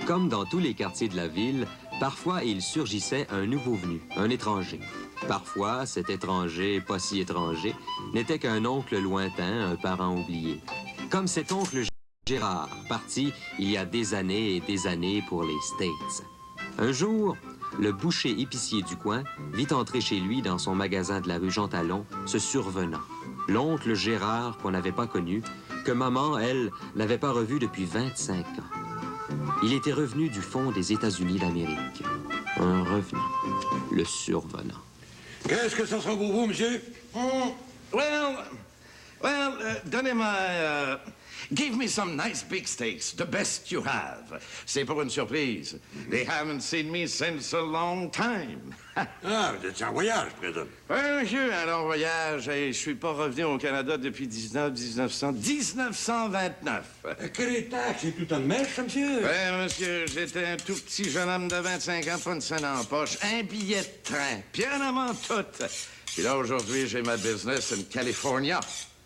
Comme dans tous les quartiers de la ville, parfois il surgissait un nouveau venu, un étranger. Parfois, cet étranger, pas si étranger, n'était qu'un oncle lointain, un parent oublié. Comme cet oncle Gérard, parti il y a des années et des années pour les States. Un jour, le boucher épicier du coin vit entrer chez lui dans son magasin de la rue Jean Talon, ce survenant. L'oncle Gérard qu'on n'avait pas connu, que maman, elle, n'avait pas revu depuis 25 ans. Il était revenu du fond des États-Unis d'Amérique. Un revenant, le survenant. Qu'est-ce que ça sera pour vous, monsieur? Donnez-moi... give me some nice big steaks, the best you have. C'est pour une surprise. They haven't seen me since a long time. Ah, vous êtes en voyage, je présume. Oui, monsieur, alors voyage. Et je suis pas revenu au Canada depuis 1929. Quel état? C'est tout en mèche, monsieur? Oui, monsieur, j'étais un tout petit jeune homme de 25 ans, pas une scène en poche, un billet de train, puis en avant tout. Puis là, aujourd'hui, j'ai ma business in California.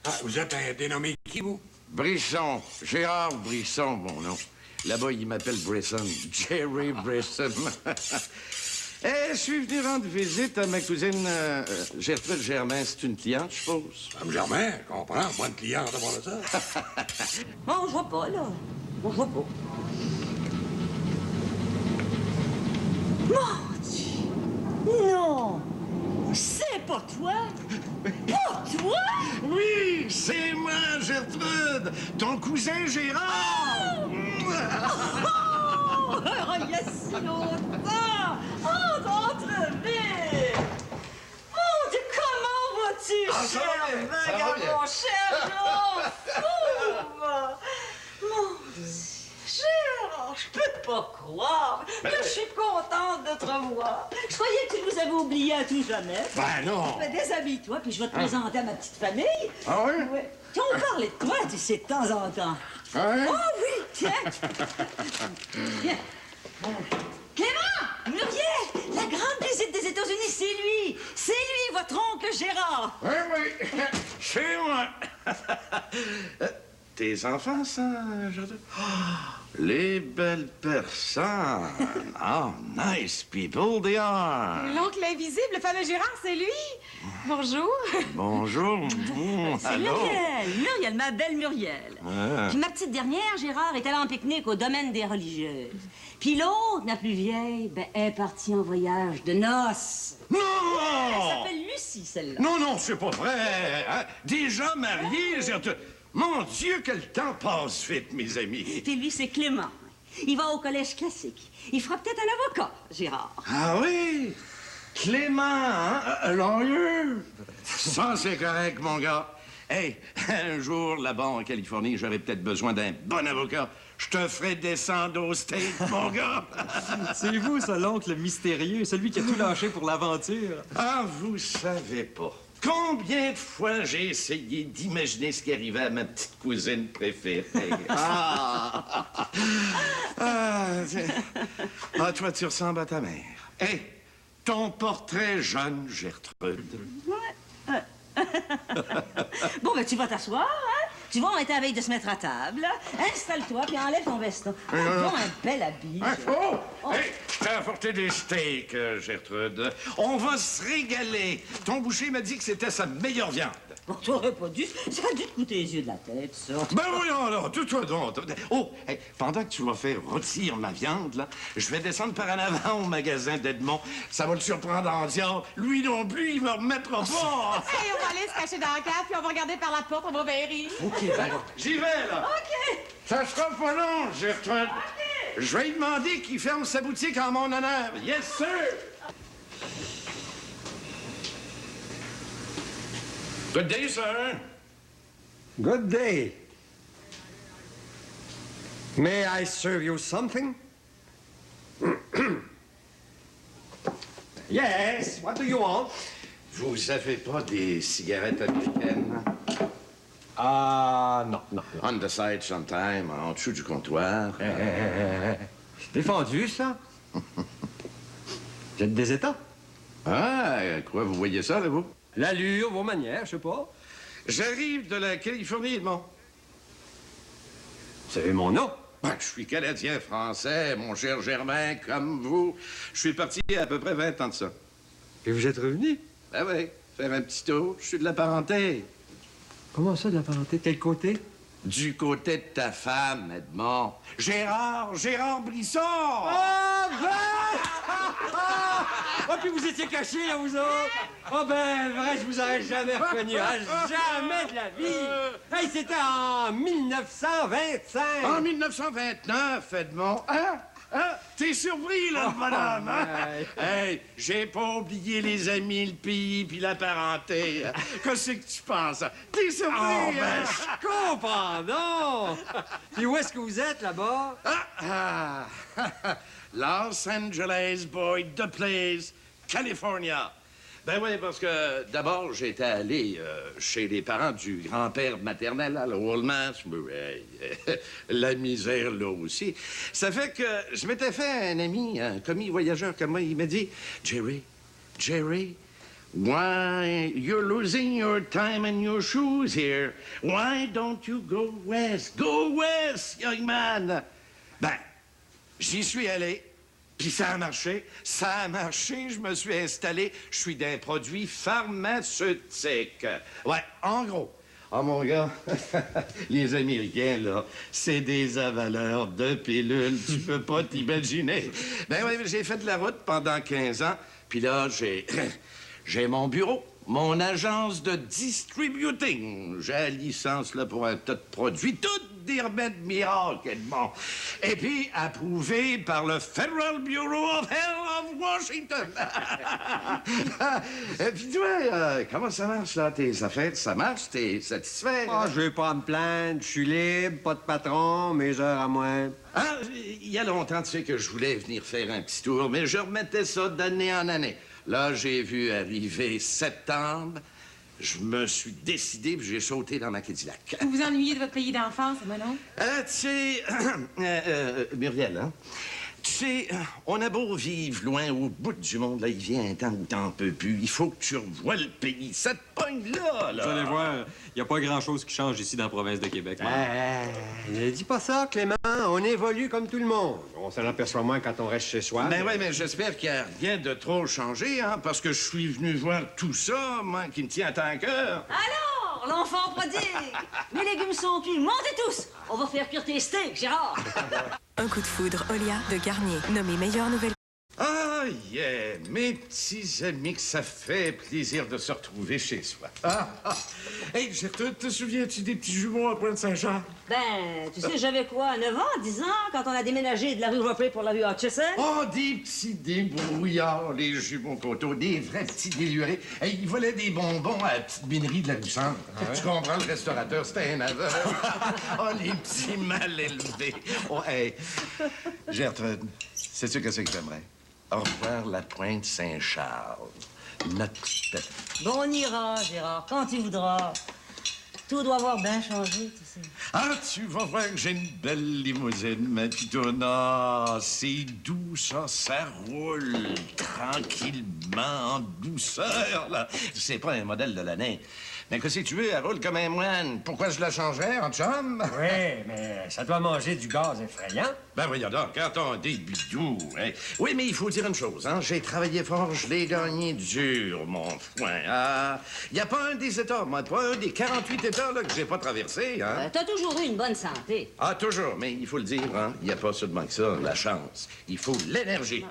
Ah, vous êtes un dénommé qui, vous? Brisson, Gérard Brisson, mon nom. Là-bas, il m'appelle Brisson, Jerry Brisson. Et je suis venu rendre visite à ma cousine Gertrude Germain. C'est une cliente, je suppose. Mme Germain, je comprends. Bonne cliente avant de ça. Non, je vois pas, là. Je vois pas. Mon Dieu! Non! C'est pas toi! Pas toi! Oui, c'est moi, Gertrude, ton cousin Gérard! Oh! Il y a si longtemps! Oh, d'entrevue! Mon Dieu, comment vas-tu, cher vagabond, cher l'enfant? Mon Dieu, Gérard, je peux pas croire que je suis contente de te revoir. Je croyais que tu nous avais oubliés à tout jamais. Ben non! Ben, déshabille-toi, puis je vais te présenter à ma petite famille. Ah oui? Ouais. Tiens, on parlait de toi, tu sais, de temps en temps. Ah oui? Oh oui, tiens! Tiens. Clément! Muriel! La grande visite des États-Unis, c'est lui! C'est lui, votre oncle Gérard! Oui, oui, c'est moi! Tes enfants, ça, Gertrude? Oh, les belles personnes! Oh, nice people they are! L'oncle invisible, le fameux Gérard, c'est lui. Bonjour. Bonjour. C'est Allô? Muriel, ma belle Muriel. Ah. Puis ma petite dernière, Gérard, est allée en pique-nique au domaine des religieuses. Puis l'autre, la plus vieille, ben, est partie en voyage de noces. Non! Elle s'appelle Lucie, celle-là. Non, non, c'est pas vrai! Hein? Déjà mariée, Gertrude. Mon Dieu, quel temps passe vite, mes amis. Puis lui, c'est Clément. Il va au collège classique. Il fera peut-être un avocat, Gérard. Ah oui? Clément, hein? Lawyer? Ça, c'est correct, mon gars. Hey, un jour, là-bas en Californie, j'aurais peut-être besoin d'un bon avocat. Je te ferai descendre au States, mon gars. C'est vous, ça, l'oncle mystérieux, celui qui a tout lâché pour l'aventure. Ah, vous savez pas. Combien de fois j'ai essayé d'imaginer ce qui arrivait à ma petite cousine préférée? Toi, tu ressembles à ta mère. Hey, ton portrait jeune, Gertrude. Bon, ben, tu vas t'asseoir, hein? Tu vois, on est à la veille de se mettre à table. Installe-toi, puis enlève ton veston. Bon, un bel habit. Oh! Hey, je t'ai apporté des steaks, Gertrude. On va se régaler. Ton boucher m'a dit que c'était sa meilleure viande. Bon, t'aurais pas dû. Ça a dû te coûter les yeux de la tête, ça. Ben voyons alors, toi donc. Oh, hey, pendant que tu vas faire rôtir ma viande, là, je vais descendre par en avant au magasin d'Edmond. Ça va le surprendre en diable. Lui non plus, il me remettra pas. Hey, on va aller se cacher dans la cave, puis on va regarder par la porte, on va bien rire. OK, ben, j'y vais, là. OK. Ça sera pas long, Gertrude. Je vais lui demander qu'il ferme sa boutique en mon honneur. Yes, sir. Good day, sir. Good day. May I serve you something? Yes, what do you want? Vous avez pas des cigarettes américaines? Ah, non, non. On the side sometime, en dessous du comptoir. C'est défendu, ça. Vous êtes des États? Ah, quoi, vous voyez ça, là, vous? L'allure, vos manières, je sais pas. J'arrive de la Californie, Edmond. Vous savez mon nom? Ben, je suis Canadien-Français, mon cher Germain, comme vous. Je suis parti il y a à peu près 20 ans de ça. Et vous êtes revenu? Ben oui, faire un petit tour. Je suis de la parenté. Comment ça, de la parenté? Quel côté? Du côté de ta femme, Edmond. Gérard Brisson! Ah, ben! Ah, puis vous étiez cachés, là, vous autres? Ah, ben, vrai, je vous aurais jamais reconnu. Ah, jamais de la vie! Hey, c'était en 1925! En 1929, Edmond. Hein? T'es surpris, là, madame, hein? Hey, j'ai pas oublié les amis, le pays, puis la parenté. Qu'est-ce que tu penses? T'es surpris, Oh, ben, hein? je comprends donc! Puis où est-ce que vous êtes, là-bas? Los Angeles, boy, the place, California. Ben oui, parce que d'abord, j'étais allé chez les parents du grand-père maternel à Walmas. La misère, là aussi. Ça fait que je m'étais fait un ami, un commis voyageur comme moi. Il m'a dit, Jerry, why you're losing your time and your shoes here? Why don't you go west? Go west, young man! Ben, j'y suis allé. Puis ça a marché, je me suis installé, je suis d'un produit pharmaceutique. Ouais, en gros. Oh, mon gars, les Américains, là, c'est des avaleurs de pilules, tu peux pas t'imaginer. Ben oui, j'ai fait de la route pendant 15 ans, puis là, j'ai mon bureau, mon agence de distributing. J'ai la licence, là, pour un tas de produits, toutes des remèdes miracles, Edmond. Et puis, approuvé par le Federal Bureau of Health of Washington. Et puis, toi, comment ça marche, là, tes affaires? Ça marche? T'es satisfait? Ah, je vais pas à me plaindre, je suis libre, pas de patron, mes heures à moi. Ah, il y a longtemps, tu sais, que je voulais venir faire un petit tour, mais je remettais ça d'année en année. Là, j'ai vu arriver septembre. Je me suis décidé, puis j'ai sauté dans ma Cadillac. Vous vous ennuyez de votre pays d'enfance, moi, non? Tu sais, Muriel, hein? Tu sais, on a beau vivre loin au bout du monde, là, il vient un temps où t'en peux plus. Il faut que tu revoies le pays. Ça te pogne là, là. Vous allez voir, il n'y a pas grand-chose qui change ici dans la province de Québec. Ne dis pas ça, Clément. On évolue comme tout le monde. On s'en aperçoit moins quand on reste chez soi. Ben oui, mais j'espère qu'il n'y a rien de trop changé, hein, parce que je suis venu voir tout ça, moi, qui me tient tant à cœur. Alors, l'enfant prodigue! Les légumes sont cuits, montez tous! On va faire cuire tes steaks, Gérard! Un coup de foudre Olia de Garnier, nommé meilleure nouvelle. Ah, yeah, mes petits amis, que ça fait plaisir de se retrouver chez soi. Hey, Gertrude, te souviens-tu des petits jumeaux à Pointe-Saint-Jean? Ben, tu sais, j'avais quoi, 9 ans, 10 ans, quand on a déménagé de la rue Ripley pour la rue Hutchison? Oh, des petits débrouillards, les jumeaux Coteau, des vrais petits délurés. Hey, ils volaient des bonbons à la petite minerie de la rue Centre. Tu comprends, le restaurateur, c'était un aveugle. Oh, les petits mal élevés. Oh, hey, Gertrude, sais-tu qu'est-ce que j'aimerais? Au revoir la Pointe Saint-Charles. Notre petite pète. Bon, on ira, Gérard, quand tu voudras. Tout doit avoir bien changé, tu sais. Ah, tu vas voir que j'ai une belle limousine, ma pitoune. Ah, c'est doux, ça roule tranquillement, en douceur, là. C'est pas un modèle de l'année. Mais que si tu veux, elle roule comme un moine. Pourquoi je la changerais en chum? Oui, mais ça doit manger du gaz effrayant. Ben voyons donc, quand on dit bidou, hein. Oui, mais il faut dire une chose, hein. J'ai travaillé fort, je l'ai gagné dur, mon foin. Ah, il n'y a pas un des États, moi, pas un des 48 États, là, que j'ai pas traversé, hein. T'as toujours eu une bonne santé. Ah, toujours, mais il faut le dire, hein. Il n'y a pas seulement que ça, la chance. Il faut l'énergie.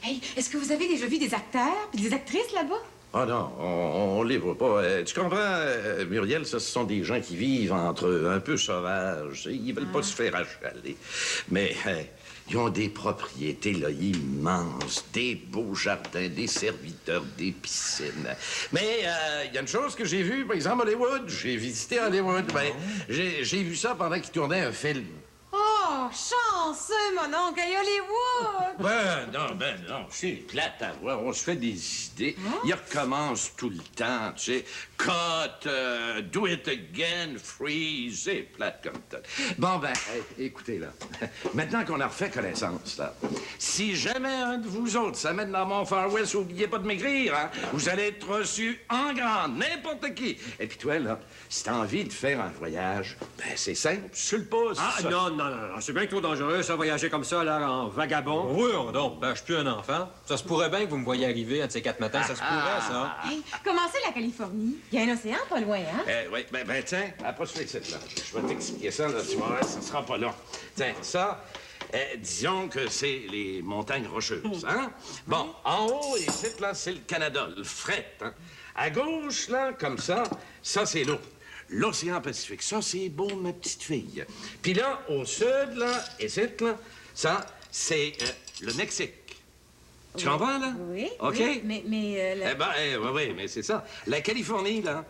Hey, est-ce que vous avez déjà vu des acteurs puis des actrices là-bas? Ah non, on les voit pas. Tu comprends, Muriel, ce sont des gens qui vivent entre eux, un peu sauvages. Ils veulent pas se faire achaler. Mais ils ont des propriétés là, immenses, des beaux jardins, des serviteurs, des piscines. Mais il y a une chose que j'ai vue, par exemple, Hollywood. J'ai visité Hollywood. Ben, j'ai vu ça pendant qu'ils tournaient un film. Oh, chanceux, mon mon oncle, à Hollywood! Ben non, c'est plate à voir. On se fait des idées. Il recommence tout le temps, tu sais. Cut, do it again, freeze, c'est plate comme ça. Bon, ben, hey, écoutez, là. Maintenant qu'on a refait connaissance, là, si jamais un de vous autres s'amène dans mon Far West, oubliez pas de m'écrire, hein. Vous allez être reçu en grand, n'importe qui. Et puis toi, là, si t'as envie de faire un voyage, ben c'est simple, sur le pouce. Ah, non, c'est bien trop dangereux, ça, voyager comme ça, là, en vagabond. Oui, donc, ben, je suis plus un enfant. Ça se pourrait bien que vous me voyez arriver un de ces 4 matins, ça se pourrait, ça. Hey, comment c'est la Californie? Il y a un océan pas loin, hein? Oui, ben tiens, approche-toi ici, là. Je vais t'expliquer ça, là, tu vois, ça sera pas long. Tiens, ça, disons que c'est les montagnes rocheuses, hein? Bon, en haut, ici, là, c'est le Canada, le fret, hein? À gauche, là, comme ça c'est l'eau. L'océan Pacifique, ça, c'est beau, ma petite fille. Puis là, au sud, là, ici, là, ça, c'est le Mexique. Tu comprends, là? Oui. OK? Oui, mais Oui, mais c'est ça. La Californie, là,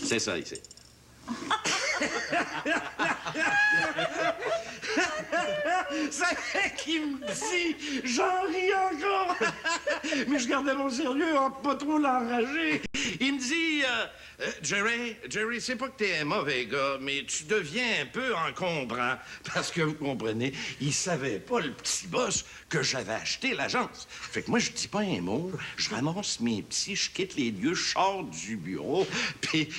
c'est ça, ici. C'est qui me dit, j'en ris encore. Mais je gardais mon sérieux en pas trop l'enrager. Il me dit, Jerry, c'est pas que t'es un mauvais gars, mais tu deviens un peu encombrant. Parce que, vous comprenez, il savait pas, le petit boss, que j'avais acheté l'agence. Fait que moi, je dis pas un mot, je ramasse mes petits, je quitte les lieux, je sors du bureau, puis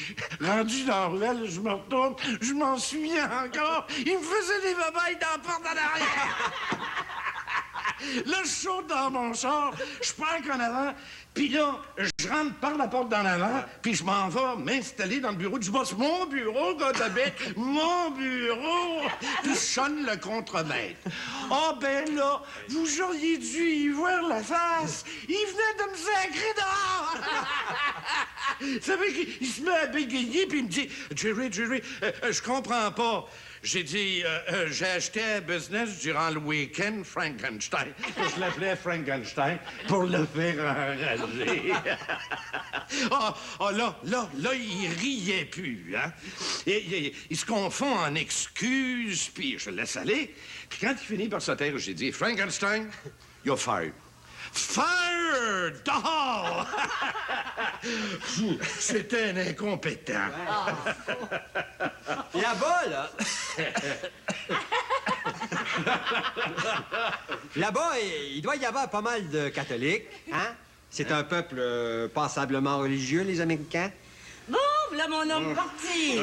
rendu dans la ruelle, je me retourne, je m'en souviens encore, il me faisait des babayes dans la porte en arrière. Là, je saute dans mon char, je parque en avant, puis là, je rentre par la porte d'en avant, puis je m'en vais m'installer dans le bureau du boss. Mon bureau, Godabet, mon bureau! Puis je sonne le contremaître. Ah, ben là, vous auriez dû y voir la face. Il venait de me sacrer dehors! Vous savez qu'il se met à bégayer, puis il me dit, Jerry, je comprends pas. J'ai dit, j'ai acheté un business durant le week-end, Frankenstein. Je l'appelais Frankenstein pour le faire enrager. Là, il riait plus, hein. Il se confond en excuses, puis je le laisse aller. Puis quand il finit par se taire, j'ai dit, Frankenstein, you're fired. Fired! Oh! C'était un incompétent. Là-bas, là... Là-bas, il doit y avoir pas mal de catholiques, hein? C'est un peuple passablement religieux, les Américains. Bon, voilà mon homme parti.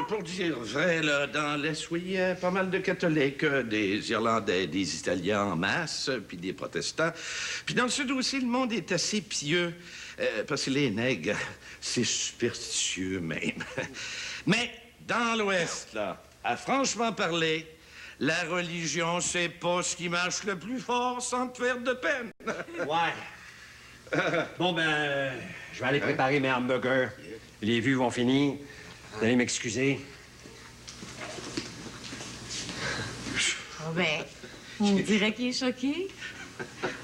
Pour dire vrai, là, dans l'Est, oui, il y a pas mal de catholiques, des Irlandais, des Italiens en masse, puis des protestants. Puis dans le Sud aussi, le monde est assez pieux, parce que les nègres, c'est superstitieux même. Mais dans l'Ouest, là, à franchement parler, la religion, c'est pas ce qui marche le plus fort sans te faire de peine. Ouais. Bon, ben, je vais aller préparer mes hamburgers. Les vues vont finir. Vous allez m'excuser. Oh ben, on dirait qu'il est choqué.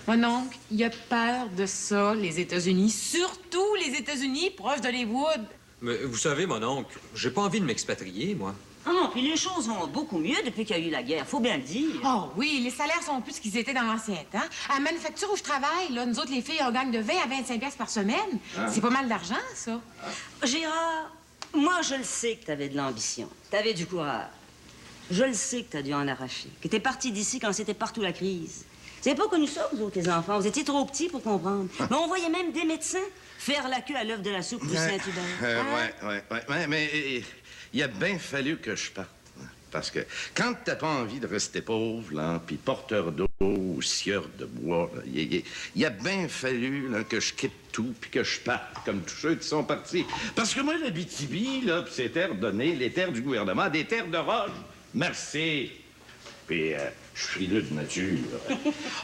Mon oncle, il a peur de ça, les États-Unis. Surtout les États-Unis proches d'Hollywood. Mais vous savez, mon oncle, j'ai pas envie de m'expatrier, moi. Ah non, puis les choses vont beaucoup mieux depuis qu'il y a eu la guerre, faut bien le dire. Oh oui, les salaires sont plus ce qu'ils étaient dans l'ancien temps. À la manufacture où je travaille, là, nous autres, les filles, on gagne de 20 à 25 piastres par semaine. C'est pas mal d'argent, ça. Gérard, moi, je le sais que t'avais de l'ambition, t'avais du courage. Je le sais que t'as dû en arracher, que t'es parti d'ici quand c'était partout la crise. Vous avez pas connu ça, vous autres, les enfants? Vous étiez trop petits pour comprendre. Mais on voyait même des médecins faire la queue à l'œuf de la soupe du Saint-Hubert. Ouais, mais il a bien fallu que je parte. Parce que quand t'as pas envie de rester pauvre, là, puis porteur d'eau ou sieur de bois, il a bien fallu là, que je quitte tout puis que je parte, comme tous ceux qui sont partis. Parce que moi, l'Abitibi, là, puis ces terres données, les terres du gouvernement, des terres de roche, merci. Puis je suis frileux de nature.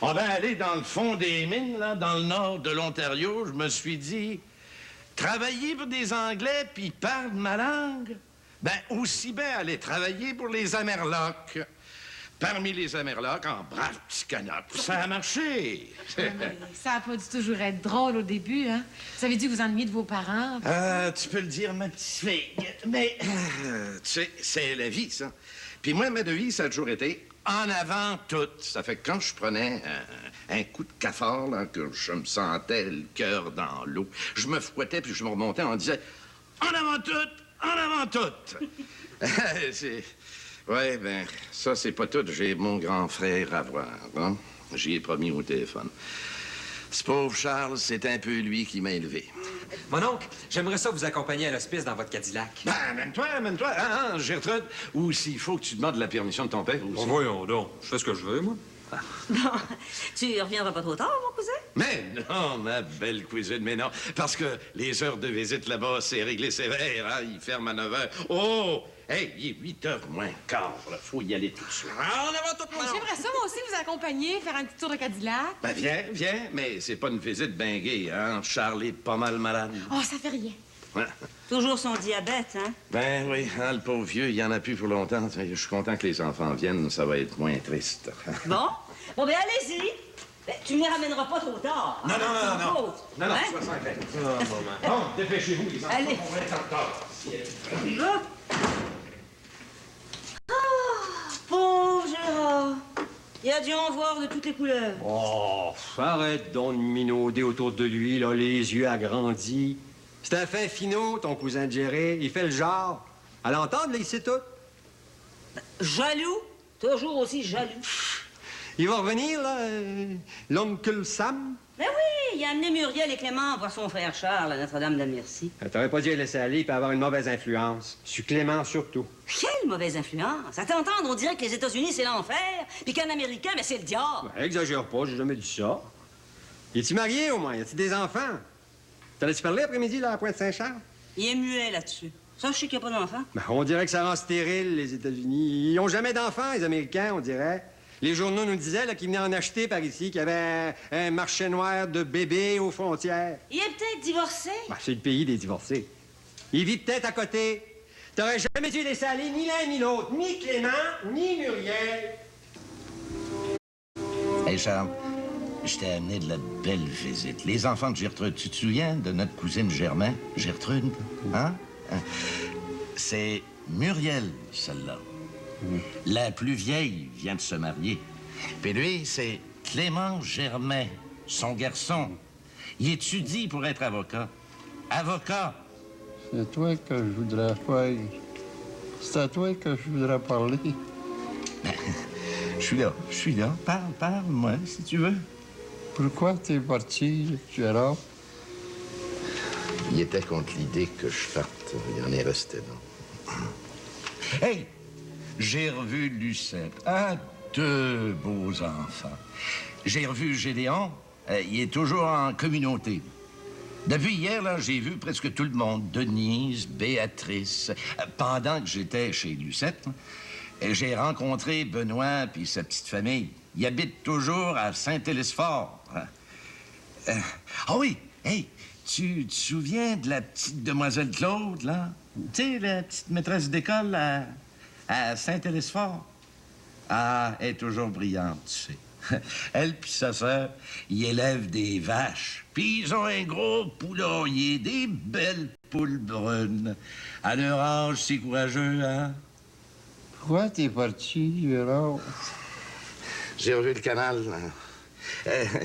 On va aller dans le fond des mines, là, dans le nord de l'Ontario. Je me suis dit, travailler pour des Anglais puis parler ma langue, ben aussi bien aller travailler pour les Amerlocs. Parmi les Amerlocs, en brave petit canard. Ça a marché. Ça a pas dû toujours être drôle au début, hein? Vous avez dû vous ennuyer de vos parents. Tu peux le dire, ma petite fille. Mais, tu sais, c'est la vie, ça. Puis moi, ma devise, ça a toujours été en avant tout. Ça fait que quand je prenais un coup de cafard, là, que je me sentais le cœur dans l'eau, je me fouettais puis je me remontais en disant en avant tout, en avant tout. Ouais, ben, ça, c'est pas tout. J'ai mon grand frère à voir, hein? J'y ai promis au téléphone. Ce pauvre Charles, c'est un peu lui qui m'a élevé. Mon oncle, j'aimerais ça vous accompagner à l'hospice dans votre Cadillac. Ben, amène-toi, hein, Gertrude. Ou s'il faut que tu demandes la permission de ton père aussi. Bon, voyons donc. Je fais ce que je veux, moi. Bon, tu reviendras pas trop tard, mon cousin? Mais non, ma belle cousine, mais non. Parce que les heures de visite là-bas, c'est réglé sévère, hein. Ils ferment à 9 h. Oh! Hey, il est 8 h moins quart, là. Faut y aller tout de suite. Ah, on avant tout, J'aimerais ça, moi aussi, vous accompagner, faire un petit tour de Cadillac. Ben, viens, mais c'est pas une visite ben gay, hein. Charles est pas mal malade. Oh, ça fait rien. Toujours son diabète, hein? Ben oui, hein, le pauvre vieux, il y en a plus pour longtemps. Je suis content que les enfants viennent, ça va être moins triste. Bon? Bon, ben allez-y. Ben, tu ne les ramèneras pas trop tard. Non, Hein? sois sans crainte. Bon, dépêchez-vous, les enfants, Allez. on va être en retard. Va. Ah, pauvre Gérard. Il a dû en voir de toutes les couleurs. Oh, arrête donc de minauder autour de lui, là, les yeux agrandis. C'est un fin finot, ton cousin Jerry. Il fait le genre. À l'entendre, là, il sait tout. Jaloux. Toujours aussi jaloux. Il va revenir, là, l'oncle Sam. Ben oui, il a amené Muriel et Clément voir son frère Charles à Notre-Dame-de-Merci. T'aurais pas dû le laisser aller, il peut avoir une mauvaise influence. Sur Clément, surtout. Quelle mauvaise influence. À t'entendre, on dirait que les États-Unis, c'est l'enfer, puis qu'un Américain, mais c'est le diable. Ben, exagère pas, j'ai jamais dit ça. Es-tu marié, au moins? Y a-tu des enfants? T'allais-tu parler après-midi, là, à Pointe-Saint-Charles? Il est muet là-dessus. Ça, je sais qu'il n'y a pas d'enfant. Ben, on dirait que ça rend stérile, les États-Unis. Ils ont jamais d'enfants, les Américains, on dirait. Les journaux nous disaient là, qu'ils venaient en acheter par ici, qu'il y avait un marché noir de bébés aux frontières. Il est peut-être divorcé. Ben, c'est le pays des divorcés. Il vit peut-être à côté. T'aurais jamais dû laisser aller ni l'un ni l'autre, ni Clément, ni Muriel. Hey, Charles, je t'ai amené de la belle visite. Les enfants de Gertrude, tu te souviens de notre cousine Germain? Gertrude, hein? C'est Muriel, celle-là. La plus vieille vient de se marier. Puis lui, c'est Clément Germain, son garçon. Il étudie pour être avocat. Avocat! C'est toi que je voudrais faire. C'est à toi que je voudrais parler. Je suis là. Parle-moi, si tu veux. Pourquoi t'es parti, Gérard? Il était contre l'idée que je parte. Il en est resté là. Hey! J'ai revu Lucette. Ah, deux beaux enfants. J'ai revu Gédéon. Il est toujours en communauté. Depuis hier, là, j'ai vu presque tout le monde. Denise, Béatrice. Pendant que j'étais chez Lucette, j'ai rencontré Benoît puis sa petite famille. Ils habitent toujours à Saint-Élysfort. Ah oui, hey, tu te souviens de la petite demoiselle Claude, là? Tu sais, la petite maîtresse d'école à Saint-Élysfort? Ah, elle est toujours brillante, tu sais. Elle puis sa sœur, ils élèvent des vaches. Puis ils ont un gros poulailler, des belles poules brunes. À leur âge, c'est courageux, hein? Pourquoi t'es parti, Gérard? J'ai revu le canal.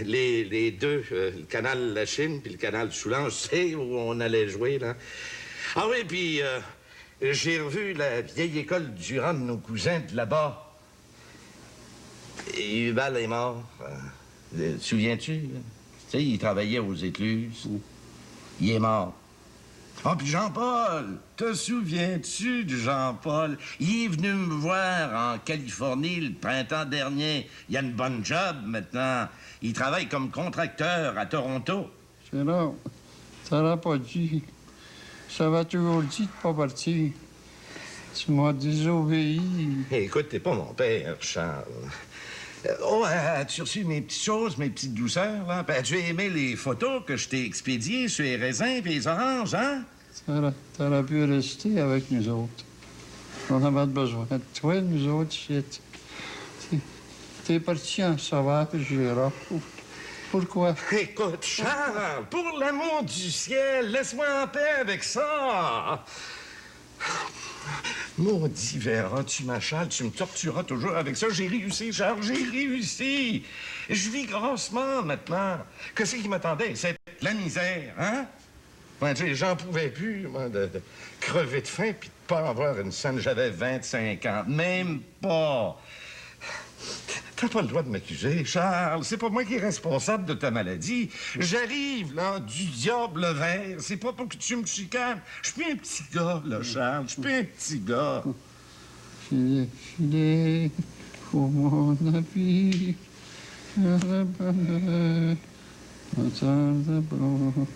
Les deux, le canal La Chine puis le canal Soulanges, c'est où on allait jouer, là. Ah oui, puis j'ai revu la vieille école Durand de nos cousins de là-bas. Et Hubal est mort. Te souviens-tu? Tu sais, il travaillait aux écluses. Il est mort. Ah, puis Jean-Paul, te souviens-tu de Jean-Paul? Il est venu me voir en Californie le printemps dernier. Il a une bonne job maintenant. Il travaille comme contracteur à Toronto. Gérard, t'aurais pas dit. Ça va toujours dit de pas partir. Tu m'as désobéi. Hey, écoute, t'es pas mon père, Charles. As-tu reçu mes petites choses, mes petites douceurs, là? As-tu aimé les photos que je t'ai expédiées sur les raisins et les oranges, hein? T'aurais pu rester avec nous autres. On avait besoin de toi, nous autres, shit. T'es parti en sauvage, Gérard. Pourquoi? Écoute, Charles, pour l'amour du ciel, laisse-moi en paix avec ça. Maudit Vera, tu m'achales, tu me tortureras toujours avec ça. J'ai réussi, Charles, j'ai réussi. Je vis grassement maintenant. Qu'est-ce qui m'attendait? C'est la misère, hein? Moi, tu sais, j'en pouvais plus, moi, de crever de faim puis de pas avoir une scène. J'avais 25 ans. Même pas. T'as pas le droit de m'accuser, Charles. C'est pas moi qui est responsable de ta maladie. J'arrive, là, du diable vert. C'est pas pour que tu me chicanes. Je suis plus un petit gars, là, Charles. Je suis plus un petit gars. Filet, filet, pour mon appui, le bonheur, entend d'abord.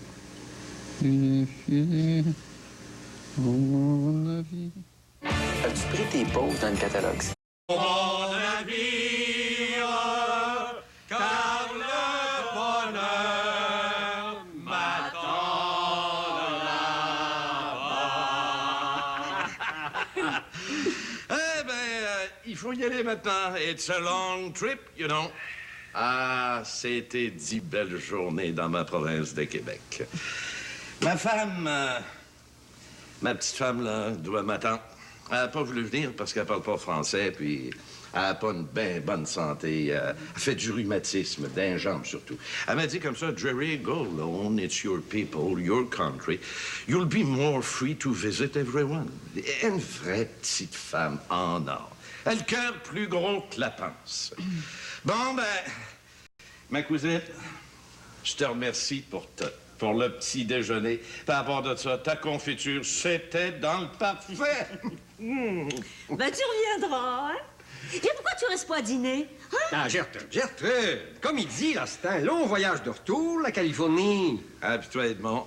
Filet, filet, pour mon avis. As-tu pris tes pauses dans le catalogue? Mon navire, car le bonheur m'attend là-bas. Eh bien, il faut y aller maintenant. It's a long trip, you know. Ah, c'était 10 belles journées dans ma province de Québec. Ma femme, ma petite femme, là, doit m'attendre. Elle n'a pas voulu venir parce qu'elle parle pas français, puis elle n'a pas une bien bonne santé. Elle fait du rhumatisme, d'un jambe surtout. Elle m'a dit comme ça, Jerry, go alone, it's your people, your country. You'll be more free to visit everyone. Une vraie petite femme en or. Elle a le cœur plus gros que la panse. Bon, ben, ma cousine, je te remercie pour tout. Pour le petit déjeuner. Par rapport de ça, ta confiture, c'était dans le parfait. Ben, tu reviendras, hein? Et pourquoi tu restes pas à dîner? Hein? Ah, Gertrude, comme il dit, là, c'est un long voyage de retour, la Californie. Ah, puis toi, Edmond,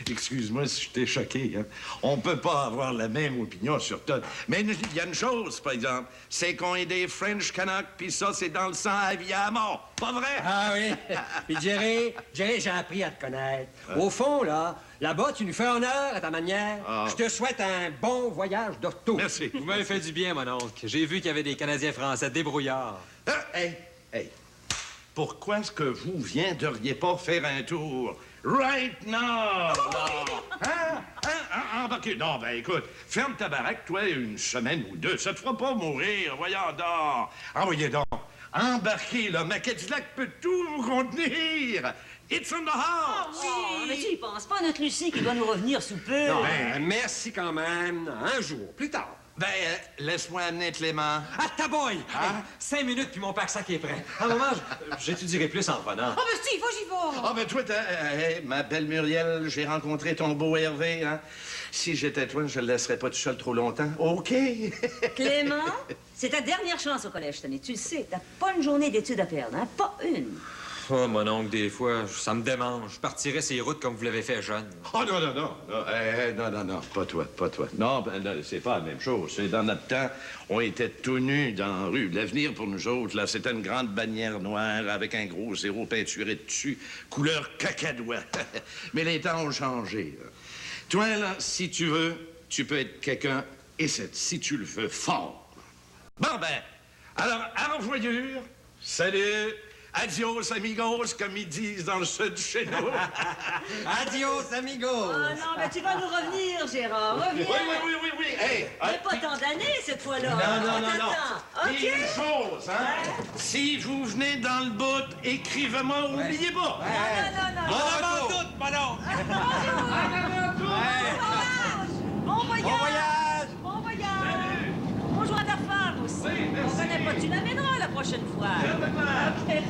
excuse-moi si je t'ai choqué, hein. On peut pas avoir la même opinion sur tout. Mais il y a une chose, par exemple, c'est qu'on est des French Canucks, puis ça, c'est dans le sang à vie à mort. Pas vrai? Ah oui. Puis Jerry, j'ai appris à te connaître. Au fond, là-bas, tu nous fais honneur à ta manière. Ah. Je te souhaite un bon voyage de retour. Merci. Vous m'avez fait du bien, mon oncle. J'ai vu qu'il y avait des Canadiens français débrouillards. Ah, hey. Pourquoi est-ce que vous viendriez pas faire un tour? Right now! Embarquez. Non, ben écoute, ferme ta baraque, toi, une semaine ou deux. Ça te fera pas mourir, voyons donc. Envoyez donc. Embarquez, là. Ma Cadillac peut tout vous contenir. It's in the house! Oh, mais tu y penses pas, notre Lucie qui doit nous revenir sous peu. Non, ben, merci quand même. Un jour, plus tard. Ben, laisse-moi amener Clément. Ah, ta boy! 5 minutes, puis mon pack-sac est prêt. À un moment, j'étudierai plus en revenant. Oh, ben, Steve, j'y vais. Ah, ben, toi, ma belle Muriel, j'ai rencontré ton beau Hervé, hein. Si j'étais toi, je le laisserais pas tout seul trop longtemps. OK. Clément, c'est ta dernière chance au collège cette année. Tu le sais, t'as pas une journée d'études à perdre, hein? Pas une. Oh, mon oncle, des fois, ça me démange. Je partirais ces routes comme vous l'avez fait jeune. Oh, non. Non, pas toi. Non, ben, c'est pas la même chose. C'est dans notre temps, on était tout nus dans la rue. L'avenir pour nous autres, là, c'était une grande bannière noire avec un gros zéro peinturé dessus, couleur cacadois. Mais les temps ont changé, là. Toi, là, si tu veux, tu peux être quelqu'un, et si tu le veux fort. Bon, ben, alors, à revoyure. Salut. Adios, amigos, comme ils disent dans le sud chez nous. Adios, amigos. Oh non, mais tu vas nous revenir, Gérard. Reviens. Oui. Hey, Mais pas tant d'années, cette fois-là. Non. OK? Et une chose, hein? Si vous venez dans le bout, écrivez-moi, oubliez pas. Non. Bon retour. Bon voyage. Bon voyage. Bonjour à ta femme aussi. On connaît pas, tu l'amèneras la prochaine fois. OK, bye.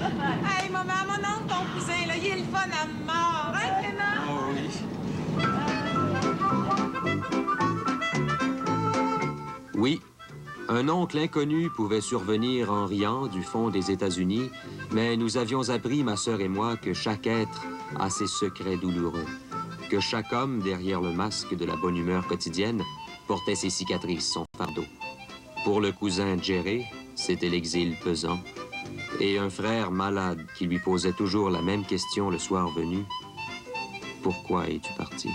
Hey, maman, mon oncle, ton cousin, là, il est le fun à mort. Hein, Clément? Oh oui. Oui, un oncle inconnu pouvait survenir en riant du fond des États-Unis, mais nous avions appris, ma sœur et moi, que chaque être a ses secrets douloureux, que chaque homme, derrière le masque de la bonne humeur quotidienne, portait ses cicatrices, son fardeau. Pour le cousin Jerry, c'était l'exil pesant, et un frère malade qui lui posait toujours la même question le soir venu. Pourquoi es-tu parti?